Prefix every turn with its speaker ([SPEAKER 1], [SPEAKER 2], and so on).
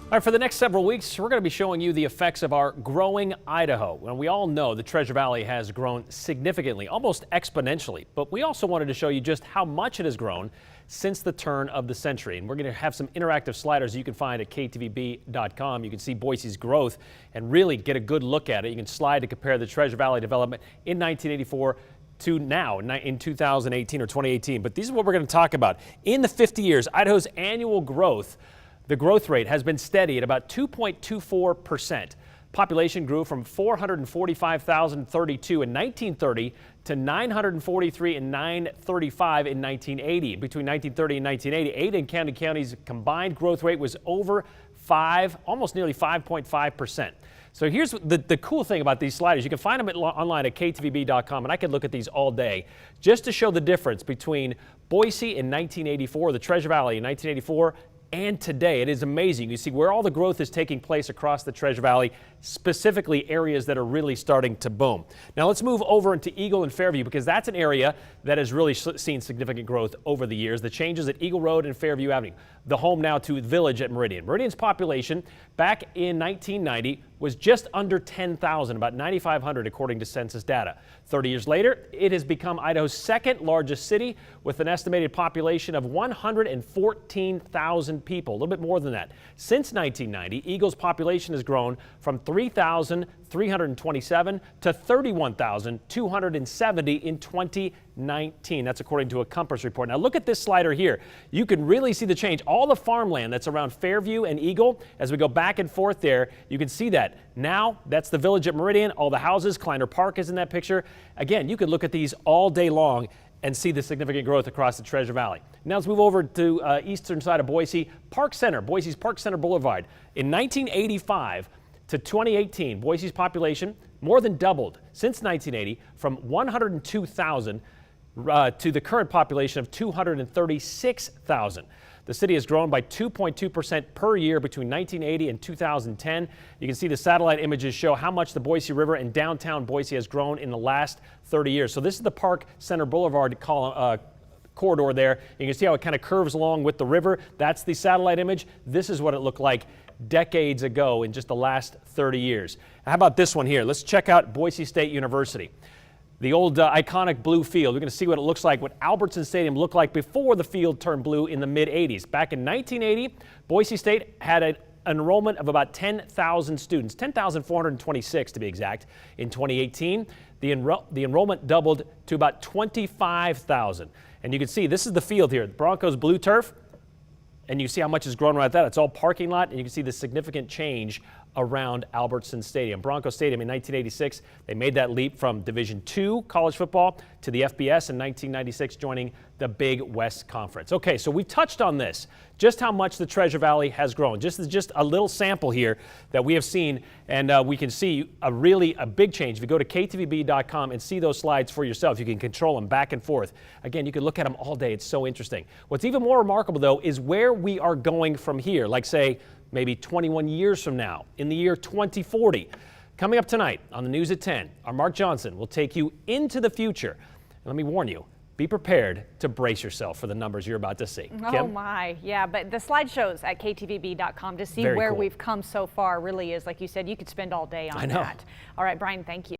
[SPEAKER 1] All right, for the next several weeks, we're going to be showing you the effects of our growing Idaho. And we all know the Treasure Valley has grown significantly, almost exponentially. But we also wanted to show you just how much it has grown since the turn of the century. And we're going to have some interactive sliders you can find at ktvb.com. You can see Boise's growth and really get a good look at it. You can slide to compare the Treasure Valley development in 1984 to now in 2018 or 2018. But this is what we're going to talk about. In the 50 years, Idaho's annual growth, the growth rate has been steady at about 2.24%. Population grew from 445,032 in 1930 to 943 and 935 in 1980. Between 1930 and 1980, Ada and Camden County's combined growth rate was over 5, almost nearly 5.5%. So here's the cool thing about these sliders. You can find them online at ktvb.com, and I could look at these all day just to show the difference between Boise in 1984, the Treasure Valley in 1984, and today. It is amazing. You see where all the growth is taking place across the Treasure Valley, specifically areas that are really starting to boom. Now let's move over into Eagle and Fairview, because that's an area that has really seen significant growth over the years. The changes at Eagle Road and Fairview Avenue, the home now to Village at Meridian. Meridian's population back in 1990 was just under 10,000, about 9,500 according to census data. 30 years later, it has become Idaho's second largest city with an estimated population of 114,000 people, a little bit more than that. Since 1990, Eagle's population has grown from 3,327 to 31,270 in 2019. That's according to a Compass report. Now look at this slider here. You can really see the change. All the farmland that's around Fairview and Eagle, as we go back and forth there, you can see that. Now that's the Village at Meridian, all the houses, Kleiner Park is in that picture. Again, you could look at these all day long and see the significant growth across the Treasure Valley. Now let's move over to eastern side of Boise. Park Center, Boise's Park Center Boulevard. In 1985 to 2018, Boise's population more than doubled since 1980 from 102,000 to the current population of 236,000. The city has grown by 2.2% per year between 1980 and 2010. You can see the satellite images show how much the Boise River and downtown Boise has grown in the last 30 years. So this is the Park Center Boulevard corridor there. You can see how it kind of curves along with the river. That's the satellite image. This is what it looked like decades ago in just the last 30 years. How about this one here? Let's check out Boise State University. The old iconic blue field. We're going to see what it looks like, what Albertson Stadium looked like before the field turned blue in the mid-80s. Back in 1980, Boise State had an enrollment of about 10,000 students, 10,426 to be exact. In 2018, the enrollment doubled to about 25,000. And you can see this is the field here, the Broncos blue turf. And you see how much has grown right there. It's all parking lot, and you can see the significant change around Albertson Stadium. Bronco Stadium in 1986, they made that leap from Division II college football to the FBS in 1996, joining the Big West Conference. Okay, so we touched on this, just how much the Treasure Valley has grown. Just a little sample here that we have seen, and we can see a big change. If you go to ktvb.com and see those slides for yourself, you can control them back and forth. Again, you can look at them all day. It's so interesting. What's even more remarkable, though, is where we are going from here, like say maybe 21 years from now, in the year 2040. Coming up tonight on the News at 10, our Mark Johnson will take you into the future. And let me warn you, be prepared to brace yourself for the numbers you're about to see.
[SPEAKER 2] Oh
[SPEAKER 1] Kim?
[SPEAKER 2] my, yeah, but the slideshows at ktvb.com to see
[SPEAKER 1] Very
[SPEAKER 2] where
[SPEAKER 1] cool.
[SPEAKER 2] we've come so far really is, like you said, you could spend all day on that. All right, Brian, thank you.